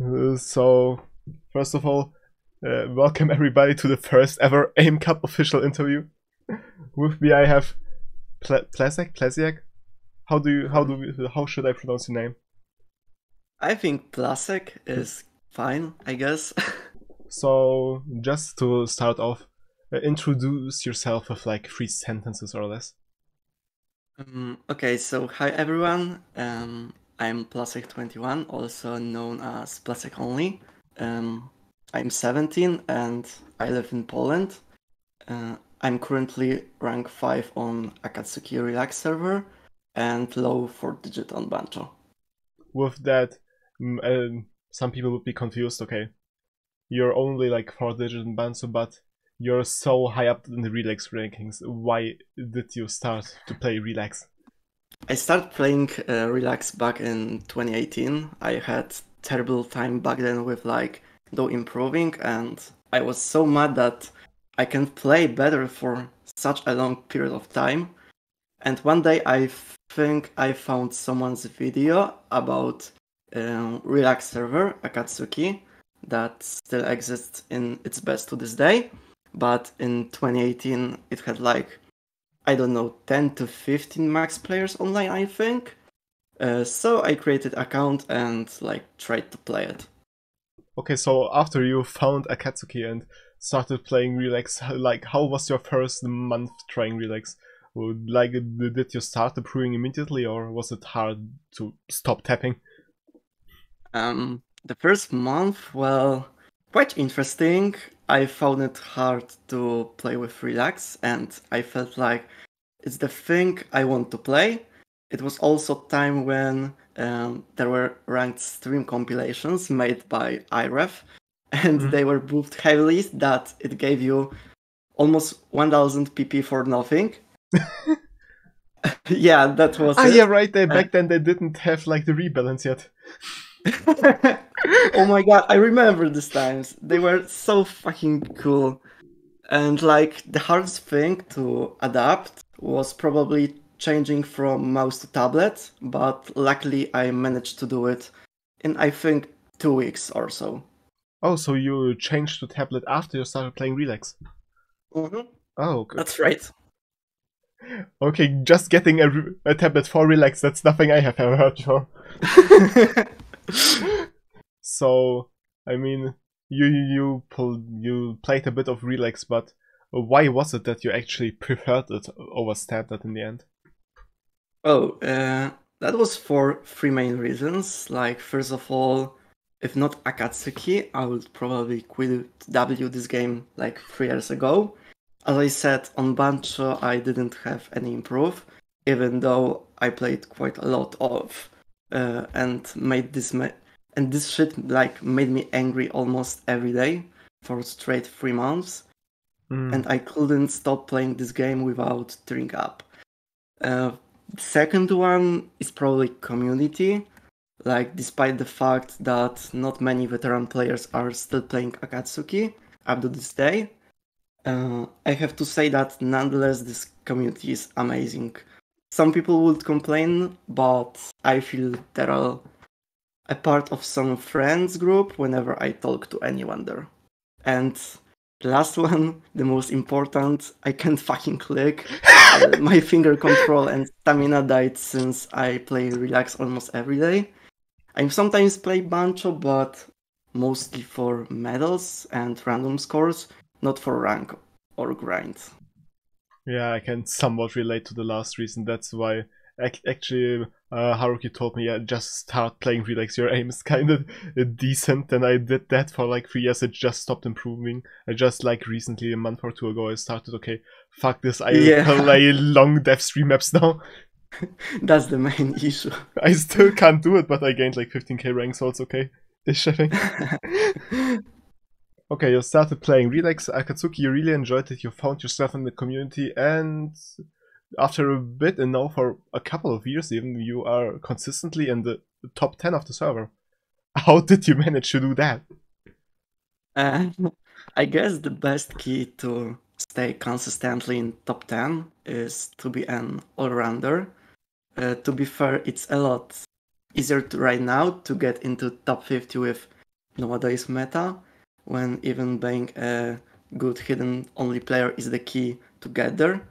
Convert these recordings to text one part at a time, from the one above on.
So, first of all, welcome everybody to the first ever AimCup official interview. With me, I have Placek. How should I pronounce your name? I think Placek is fine, I guess. So, just to start off, introduce yourself with like 3 sentences or less. Okay, so hi everyone. I'm Placek21, also known as Placek only. I'm 17 and I live in Poland. I'm currently rank 5 on Akatsuki Relax server and low 4 digit on Bancho. With that, some people would be confused. Okay, you're only like 4 digit in Bansu, but you're so high up in the Relax rankings. Why did you start to play Relax? I started playing Relax back in 2018. I had terrible time back then with like no improving, and I was so mad that I can play better for such a long period of time. And one day I think I found someone's video about Relax server Akatsuki that still exists in its best to this day. But in 2018 it had like, I don't know, 10 to 15 max players online, I think. So I created account and like tried to play it. Okay, so after you found Akatsuki and started playing Relax, like how was your first month trying Relax? Like, did you start improving immediately, or was it hard to stop tapping? The first month, well, quite interesting. I found it hard to play with Relax, and I felt like it's the thing I want to play. It was also time when there were ranked stream compilations made by iRef, and Mm. they were buffed heavily that it gave you almost 1000 PP for nothing. Yeah, that was Yeah, it. right. Uh, Back then they didn't have like the rebalance yet. oh my god, I remember these times. They were so fucking cool. And like the hardest thing to adapt was probably changing from mouse to tablet, but luckily I managed to do it in I think 2 weeks or so. Oh, so you changed to tablet after you started playing Relax? Mm-hmm. Oh, okay. That's right. Okay, just getting a tablet for Relax, that's nothing I have ever heard before. So, I mean, you played a bit of Relax, but why was it that you actually preferred it over Standard in the end? Oh, that was for three main reasons. Like, first of all, if not Akatsuki, I would probably quit W this game like 3 years ago. As I said, on Bancho, I didn't have any improve, even though I played quite a lot of, and made and this shit like made me angry almost every day for straight 3 months, Mm. and I couldn't stop playing this game without tearing up. Uh, Second one is probably community. Like, despite the fact that not many veteran players are still playing Akatsuki up to this day, I have to say that nonetheless, this community is amazing. Some people would complain, but I feel they're all a part of some friends group whenever I talk to anyone there. And the last one, the most important, I can't fucking click. My finger control and stamina died since I play Relax almost every day. I sometimes play Bancho, but mostly for medals and random scores, not for rank or grind. Yeah, I can somewhat relate to the last reason. That's why actually Haruki told me, yeah, just start playing Relax. Your aim is kind of decent, and I did that for like 3 years. It just stopped improving. I just like recently, a month or two ago, I started. Okay, fuck this. I Yeah, play long dev stream maps now. that's the main issue. I still can't do it, but I gained like 15k rank, so it's okay. This shipping. Okay, you started playing Relax Akatsuki, you really enjoyed it, you found yourself in the community, and after a bit, and now for a couple of years even, you are consistently in the top 10 of the server. How did you manage to do that? Uh, I guess the best key to stay consistently in top 10 is to be an all-rounder. To be fair, it's a lot easier right now to get into top 50 with nowadays meta, when even being a good hidden only player is the key to get there.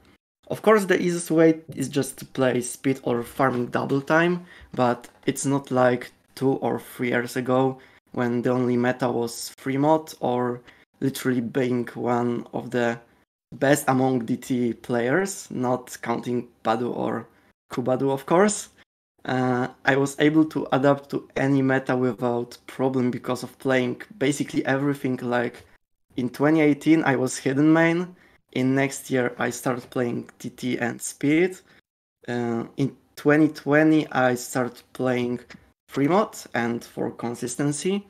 Of course, the easiest way is just to play speed or farming double time, but it's not like 2 or 3 years ago when the only meta was free mod or literally being one of the best among DT players, not counting Badu or Kubadu, of course. I was able to adapt to any meta without problem because of playing basically everything. Like in 2018, I was hidden main. In next year, I started playing TT and Speed. In 2020, I started playing free mod and for consistency.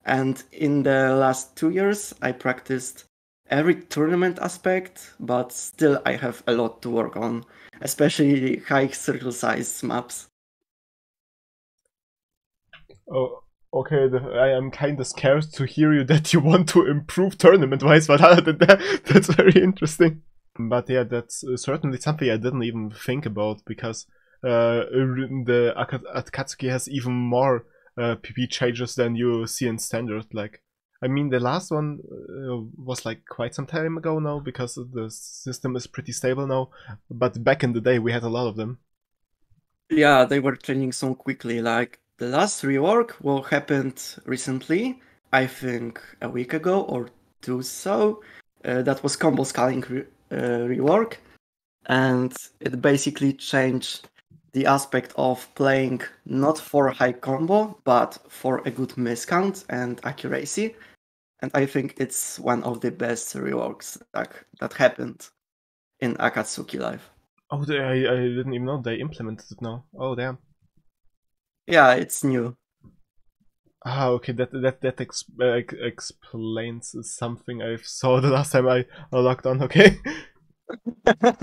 And in the last 2 years, I practiced every tournament aspect, but still I have a lot to work on, especially high circle size maps. Oh, okay. I am kind of scared to hear you that you want to improve tournament-wise, but other than that, that's very interesting. But yeah, that's certainly something I didn't even think about because the Akatsuki has even more PP changes than you see in standard. Like, I mean, the last one was like quite some time ago now because the system is pretty stable now. But back in the day, we had a lot of them. Yeah, they were changing so quickly. Like the last rework, what happened recently, I think a week ago or two, so that was combo scaling rework, and it basically changed the aspect of playing not for high combo, but for a good miscount and accuracy. And I think it's one of the best reworks that happened in Akatsuki Live. Oh, I didn't even know they implemented it now. Oh, damn. Yeah, it's new. Ah, okay, that explains something I saw the last time I logged on. Okay.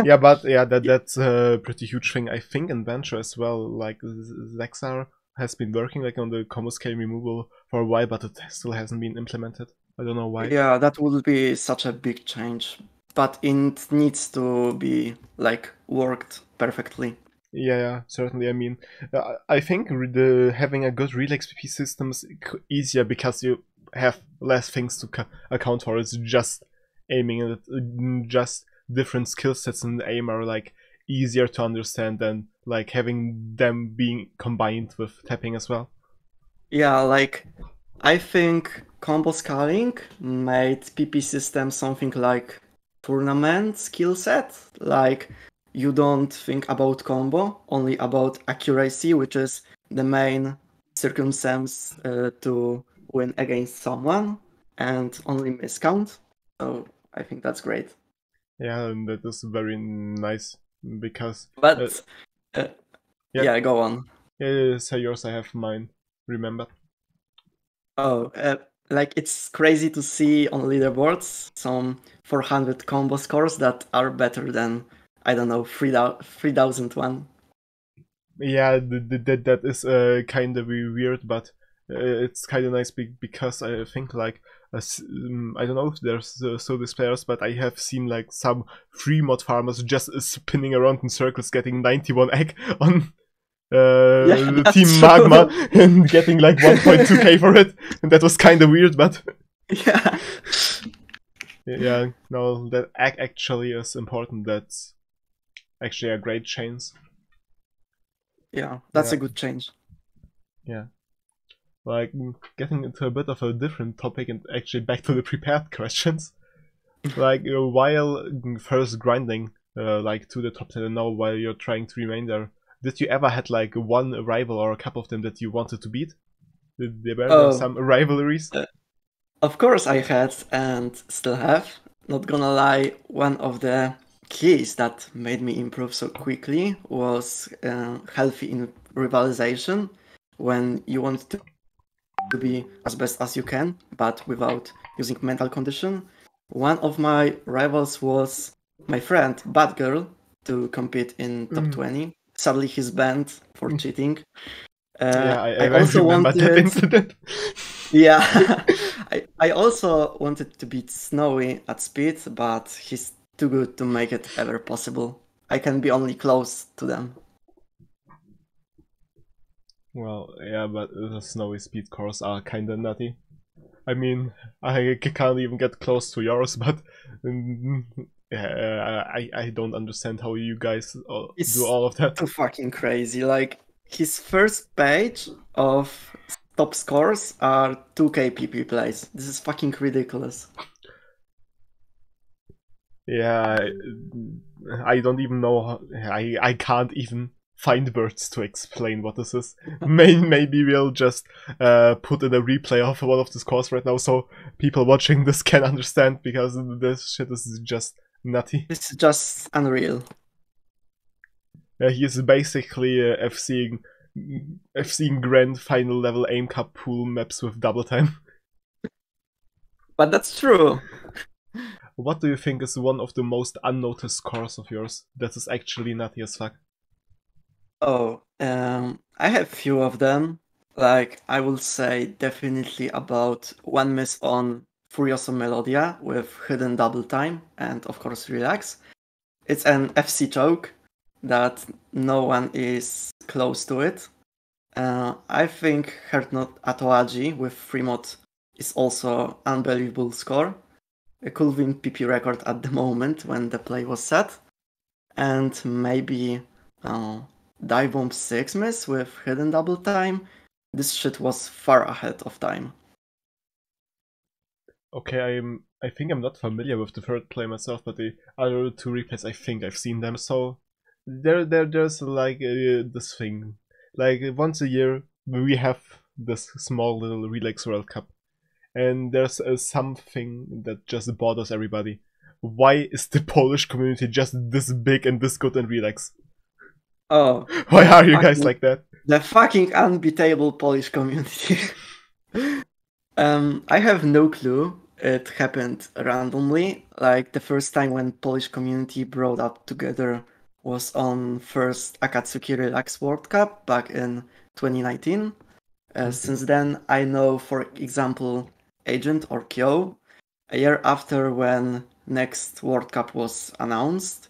Yeah, but yeah, that's a pretty huge thing. I think in Venture as well. Like Zexar has been working like on the combo scale removal for a while, but it still hasn't been implemented. I don't know why. Yeah, that would be such a big change, but it needs to be like worked perfectly. Yeah, certainly. I mean, I think the having a good real XP system is easier because you have less things to account for. It's just aiming at it, just different skill sets in the aim are like easier to understand than like having them being combined with tapping as well. Yeah, like I think combo scaling made PP system something like tournament skill set. Like you don't think about combo, only about accuracy, which is the main circumstance to win against someone, and only miscount. So I think that's great. Yeah, and that is very nice because But uh, yeah, yeah, go on. yeah, say yours. I have mine. Remember? Oh, like it's crazy to see on leaderboards some 400 combo scores that are better than, I don't know, 3001. Yeah, that is kind of weird, but it's kind of nice because I think like I don't know if there's so these players, but I have seen like some free mod farmers just spinning around in circles, getting 91 egg on Yeah, Team that's Magma true. and getting like 1.2k for it, and that was kind of weird, but Yeah. yeah, no, that actually is important. That's actually a great change. Yeah, that's Yeah, a good change. yeah. Like getting into a bit of a different topic and actually back to the prepared questions. Like while first grinding like to the top 10 and now while you're trying to remain there, did you ever had like one rival or a couple of them that you wanted to beat? Were there Oh, some rivalries? uh, of course I had and still have. Not gonna lie, one of the keys that made me improve so quickly was healthy in rivalization. When you want to be as best as you can, but without using mental condition. One of my rivals was my friend Bad Girl to compete in top 20. Sadly, he's banned for cheating. Yeah, I I also remember that wanted, incident. yeah, I also wanted to beat Snowy at speed, but he's too good to make it ever possible. I can be only close to them. Well, yeah, but the snowy speed cores are kinda nutty. I mean, I can't even get close to yours, but yeah, I don't understand how you guys do It's all of that. too fucking crazy. Like, his first page of top scores are 2k PP plays. This is fucking ridiculous. Yeah, I don't even know. I can't even find words to explain what this is. Maybe we'll just put in a replay of one of the scores right now, so people watching this can understand, because this shit is just nutty. This is just unreal. He is basically FCing grand final level AimCup pool maps with double time. But that's true. What do you think is one of the most unnoticed scores of yours that is actually nutty as fuck? Oh, I have few of them. Like, I will say definitely about one miss on Furioso Melodia with hidden double time and of course relax. It's an FC choke that no one is close to it. I think Hurt Not Atoaji with free mod is also unbelievable score. A cool win PP record at the moment when the play was set. And maybe Dive Bomb 6 miss with hidden double time. This shit was far ahead of time. Okay, I think I'm not familiar with the third play myself, but the other two replays, I think I've seen them. So there's like this thing, like once a year we have this small little Relax World Cup, and there's something that just bothers everybody. Why is the Polish community just this big and this good in Relax? Oh, Why are you guys like that? The fucking unbeatable Polish community. I have no clue. It happened randomly. Like, the first time when Polish community brought up together was on first Akatsuki Relax World Cup back in 2019. Since then, I know, for example, Agent or Kyo, a year after when next World Cup was announced,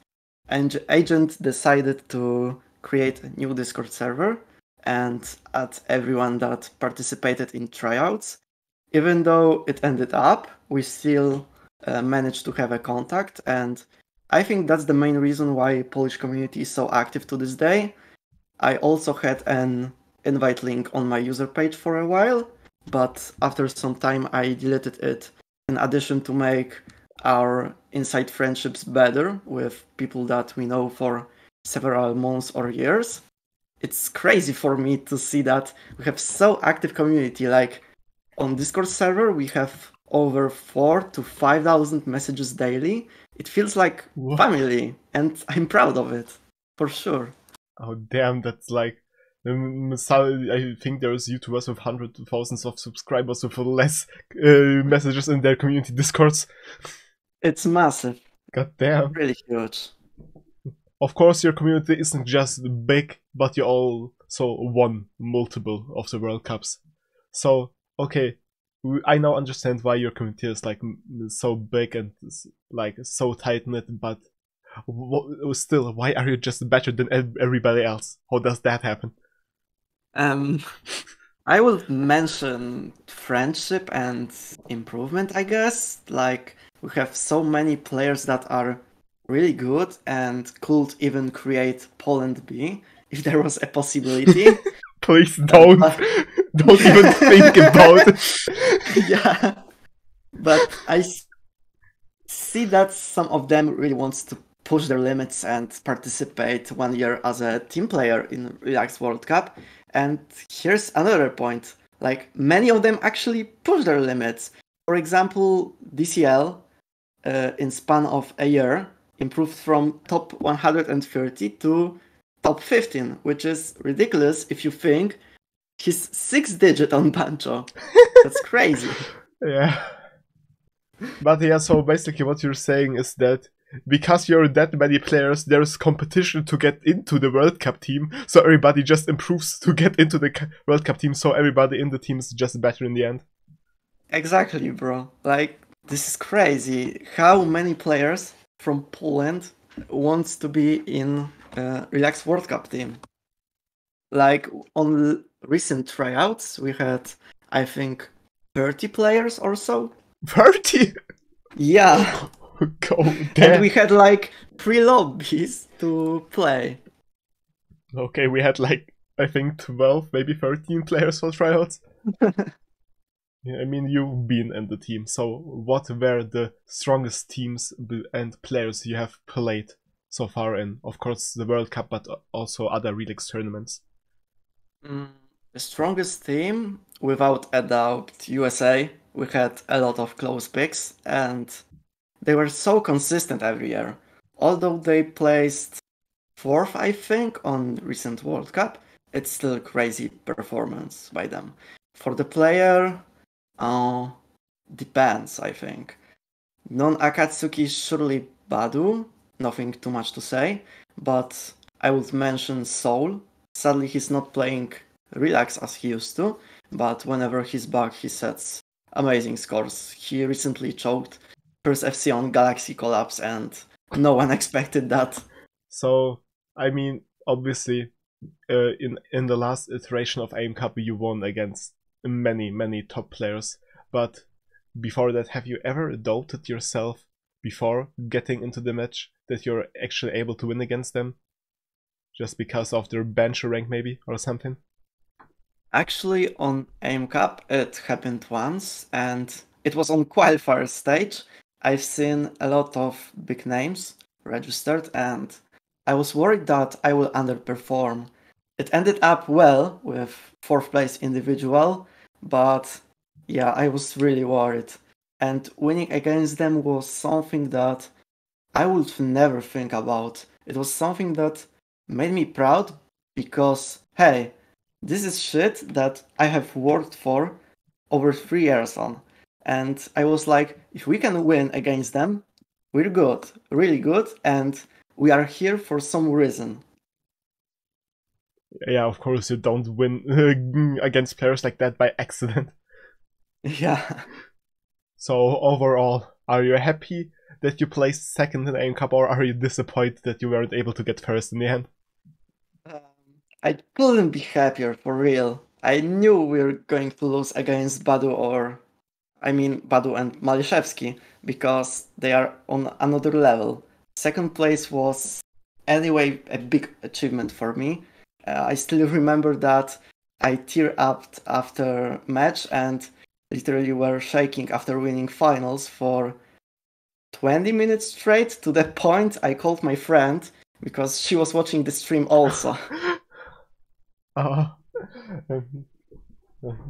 and Agent decided to create a new Discord server and add everyone that participated in tryouts. Even though it ended up, we still managed to have a contact, and I think that's the main reason why Polish community is so active to this day. I also had an invite link on my user page for a while, but after some time I deleted it, in addition to make our inside friendships better with people that we know for several months or years. It's crazy for me to see that we have so active community. Like, on Discord server we have over 4 to 5,000 messages daily. It feels like family, and I'm proud of it, for sure. Oh damn, that's like I think there's YouTubers with hundreds of thousands of subscribers with less messages in their community discords. It's massive. God damn. Really huge. Of course, your community isn't just big, but you also won multiple of the World Cups. So, okay, I now understand why your community is like so big and like so tight knit, but still, why are you just better than everybody else? How does that happen? I will mention friendship and improvement, I guess. Like, we have so many players that are really good and could even create Poland B if there was a possibility. Please don't. Don't even think about it. Yeah. But I see that some of them really wants to push their limits and participate 1 year as a team player in Relax World Cup. And here's another point. Like, many of them actually push their limits. For example, DCL, in span of a year, improved from top 130 to top 15, which is ridiculous if you think he's 6-digit on Bancho. That's crazy. Yeah. But yeah, so basically what you're saying is that because you're that many players, there's competition to get into the World Cup team, so everybody just improves to get into the World Cup team, so everybody in the team is just better in the end. Exactly, bro. Like, this is crazy. How many players from Poland wants to be in Relax World Cup team? Like, on recent tryouts, we had, I think, 30 players or so. 30? Yeah. Go And there. we had like 3 lobbies to play. Okay, we had like, I think 12, maybe 13 players for tryouts. Yeah, I mean, you've been in the team, so what were the strongest teams and players you have played so far in, of course, the World Cup, but also other Relix tournaments? The strongest team, without a doubt, USA. We had a lot of close picks, and they were so consistent every year. Although they placed 4th, I think, on recent World Cup, it's still crazy performance by them. For the player, depends, I think. Non-Akatsuki surely Badu, nothing too much to say, but I would mention Soul. Sadly, he's not playing Relax as he used to, but whenever he's back, he sets amazing scores. He recently choked first FC on Galaxy Collapse, and no one expected that. So, I mean, obviously, in the last iteration of AimCup, you won against many top players, but before that, have you ever doubted yourself before getting into the match that you're actually able to win against them? Just because of their bench rank, maybe, or something? Actually, on AimCup, it happened once, and it was on qualifier stage. I've seen a lot of big names registered, and I was worried that I will underperform. It ended up well with 4th place individual, but yeah, I was really worried. And winning against them was something that I would never think about. It was something that made me proud because, hey, this is shit that I have worked for over 3 years on. And I was like, if we can win against them, we're good, really good, and we are here for some reason. Yeah, of course, you don't win against players like that by accident. Yeah. So, overall, are you happy that you placed second in AimCup, or are you disappointed that you weren't able to get first in the end? I couldn't be happier, for real. I knew we were going to lose against Badu and Maliszewski, because they are on another level. Second place was anyway a big achievement for me. I still remember that I tear up after match and literally were shaking after winning finals for 20 minutes straight, to the point I called my friend because she was watching the stream also. uh,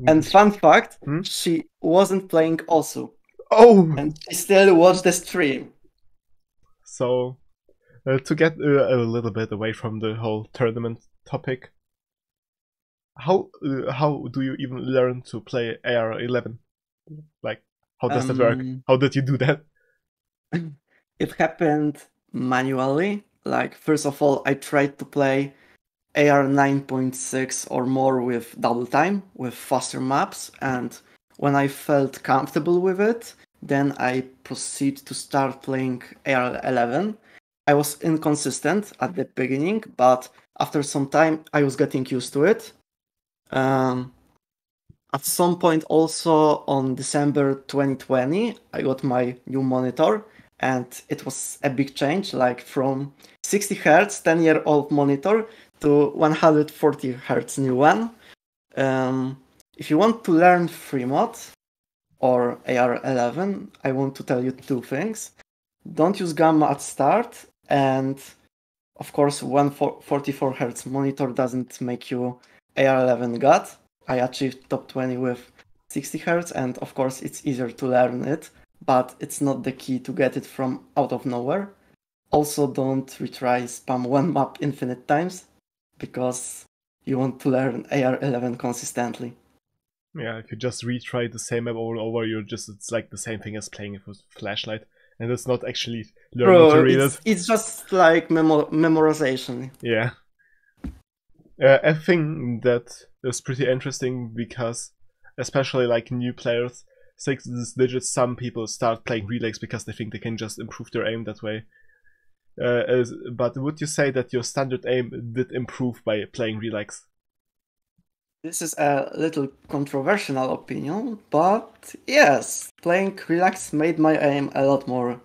And fun fact, Hmm? she wasn't playing also, Oh! and she still watched the stream. So, to get a little bit away from the whole tournament topic, how do you even learn to play AR11? Like, how does that work? How did you do that? It happened manually. Like, first of all, I tried to play AR 9.6 or more with double time, with faster maps, and when I felt comfortable with it, then I proceed to start playing AR 11. I was inconsistent at the beginning, but after some time, I was getting used to it. At some point, also on December 2020, I got my new monitor, and it was a big change, like from 60 Hz 10-year-old monitor to 140 Hz new one. If you want to learn FreeMod or AR11, I want to tell you 2 things. Don't use gamma at start, and of course, 144 Hz monitor doesn't make you AR11 god. I achieved top 20 with 60 Hz, and of course, it's easier to learn it, but it's not the key to get it from out of nowhere. Also, don't retry spam one map infinite times, because you want to learn AR11 consistently. Yeah, if you just retry the same map over and over, it's like the same thing as playing it with flashlight, and it's not actually learning to read it. It's just like memorization. Yeah. A thing that is pretty interesting because, especially like new players, 6 digits, some people start playing relays because they think they can just improve their aim that way. But would you say that your standard aim did improve by playing relays? This is a little controversial opinion, but yes, playing relax made my aim a lot more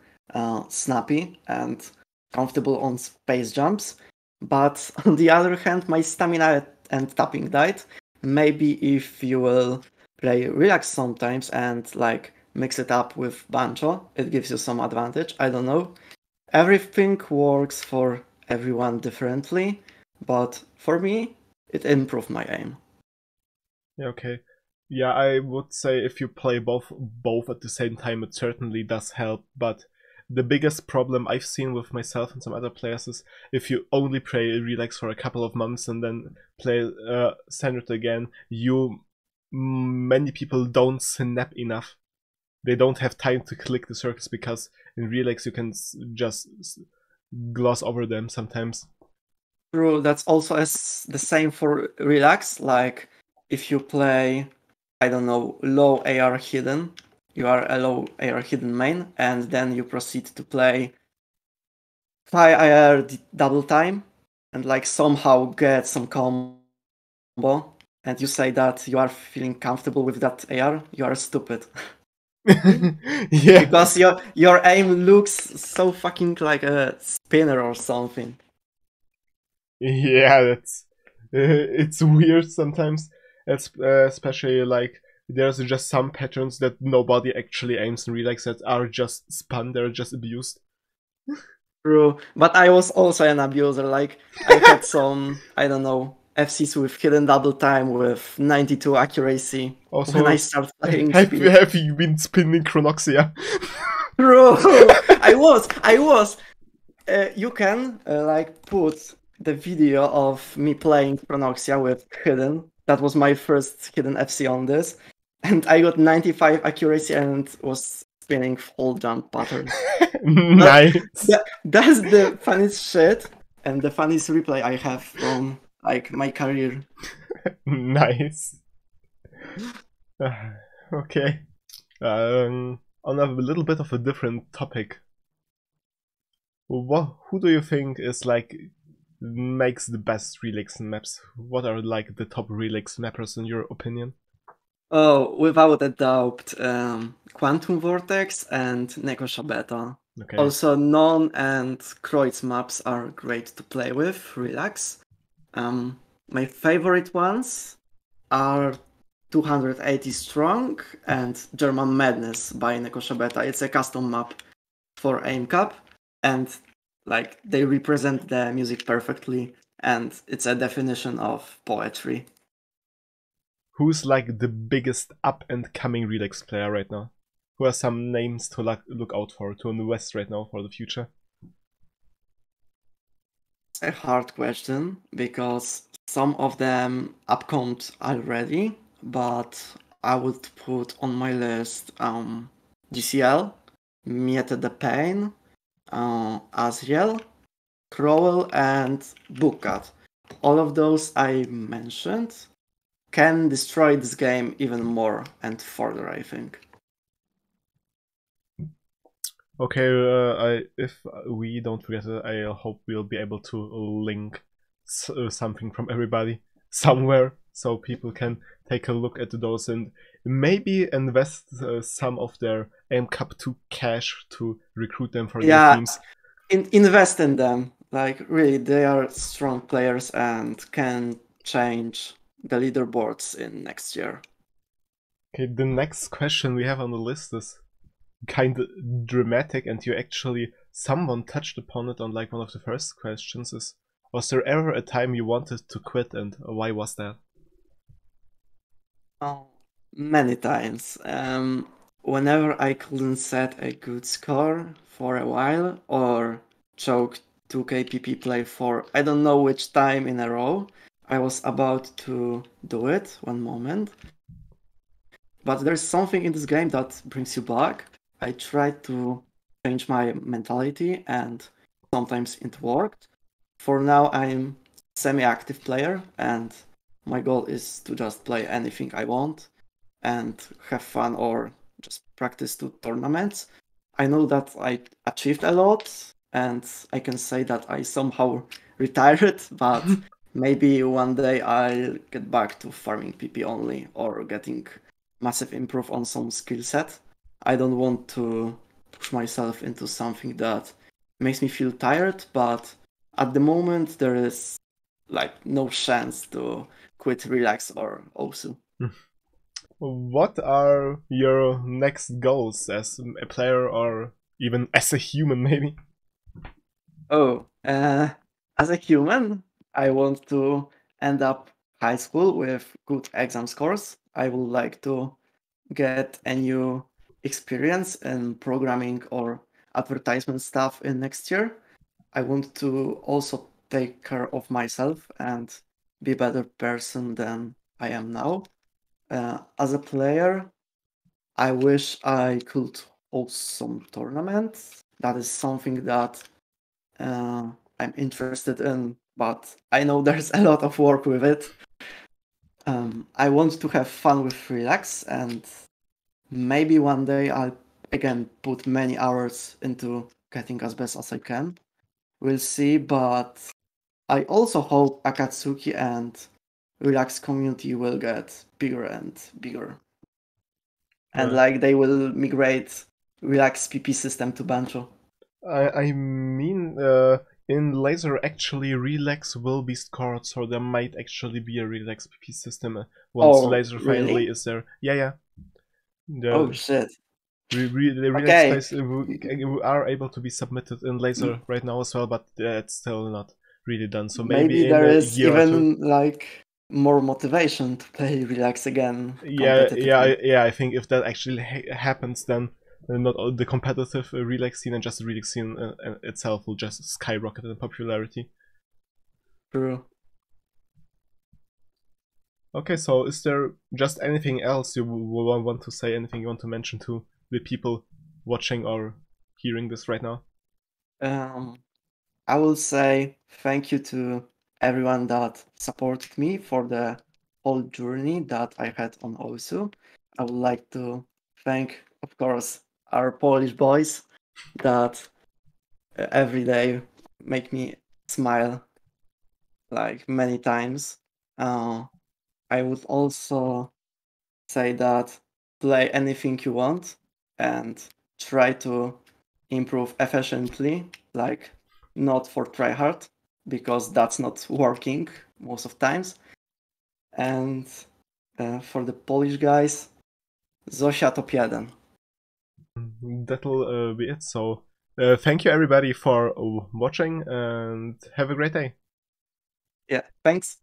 snappy and comfortable on space jumps. But on the other hand, my stamina and tapping died. Maybe if you will play relax sometimes and like mix it up with banjo, it gives you some advantage. I don't know. Everything works for everyone differently, but for me, it improved my aim. Yeah, okay. Yeah, I would say if you play both at the same time, it certainly does help. But the biggest problem I've seen with myself and some other players is if you only play relax for a couple of months and then play standard again, many people don't snap enough. They don't have time to click the circles because in relax you can just gloss over them sometimes. True, that's also the same for relax. Like if you play, I don't know, low AR hidden, you are a low AR hidden main, and then you proceed to play high AR double time, and like somehow get some combo, and you say that you are feeling comfortable with that AR, you are stupid. Yeah. Because your aim looks so fucking like a spinner or something. Yeah, that's it's weird sometimes. It's especially like there's just some patterns that nobody actually aims in relax that are just spun. They're just abused. True, but I was also an abuser. Like I had some, I don't know, FCs with hidden double time with 92 accuracy Also, when I started playing have speed. have you been spinning Chronoxia? True, I was. You can like put the video of me playing Pronoxia with hidden. That was my first hidden FC on this, and I got 95 accuracy and was spinning full jump patterns. Nice. That's the funniest shit and the funniest replay I have from like my career. Nice. Okay. On a little bit of a different topic. Who do you think is like makes the best Relix maps? What are like the top Relix mappers in your opinion? Oh, without a doubt, Quantum Vortex and Nekosha Beta. Okay. Also, Non and Kreuz maps are great to play with, relax. My favorite ones are 280 Strong and German Madness by Nekosha Beta. It's a custom map for AimCup, and like they represent the music perfectly, and it's a definition of poetry. Who's like the biggest up and coming Relix player right now? Who are some names to look out for, to invest right now for the future? It's a hard question because some of them upcomed already, but I would put on my list GCL, Miete the Pain, Azriel, Crowell, and Bookcat. All of those I mentioned can destroy this game even more and further, I think. Okay, if we don't forget it, I hope we'll be able to link something from everybody somewhere so people can take a look at those and maybe invest some of their AimCup 2 cash to recruit them for their teams. Invest in them. Like, really, they are strong players and can change the leaderboards in next year. Okay, the next question we have on the list is kind of dramatic, and you actually someone touched upon it on like one of the first questions. Is was there ever a time you wanted to quit, and why was that? Oh, many times. Whenever I couldn't set a good score for a while or choke 2k PP play for I don't know which time in a row, I was about to do it one moment. But there's something in this game that brings you back. I tried to change my mentality and sometimes it worked. For now, I'm semi-active player and my goal is to just play anything I want and have fun or just practice to tournaments. I know that I achieved a lot and I can say that I somehow retired, but maybe one day I'll get back to farming PP only or getting massive improve on some skill set. I don't want to push myself into something that makes me feel tired, but at the moment there is like no chance to quit relax or also. What are your next goals as a player or even as a human, maybe? As a human, I want to end up high school with good exam scores. I would like to get a new experience in programming or advertisement stuff in next year. I want to also take care of myself and be a better person than I am now. As a player, I wish I could host some tournaments. That is something that I'm interested in, but I know there's a lot of work with it. I want to have fun with Relax, and maybe one day I'll again put many hours into getting as best as I can. We'll see, but I also hope Akatsuki and Relax community will get bigger and bigger. And like they will migrate Relax PP system to Bancho. I mean, in Laser, actually, Relax will be scored, so there might actually be a Relax PP system once Laser finally really? is there. Yeah. Oh shit. The Relax Okay. space are able to be submitted in Laser right now as well, but it's still not really done. So maybe in there a is year or two. even like more motivation to play Relax again Yeah, competitively. I think if that actually happens, then not all the competitive Relax scene and just the Relax scene itself will just skyrocket in popularity. True. Okay, so is there just anything else you want to say? Anything you want to mention to the people watching or hearing this right now? I will say thank you to everyone that supported me for the whole journey that I had on OSU. I would like to thank, of course, our Polish boys that every day make me smile like many times. I would also say that play anything you want and try to improve efficiently, like not for tryhard, because that's not working most of times. And for the Polish guys, Zosia top 1. That'll be it. So thank you everybody for watching and have a great day. Yeah, thanks.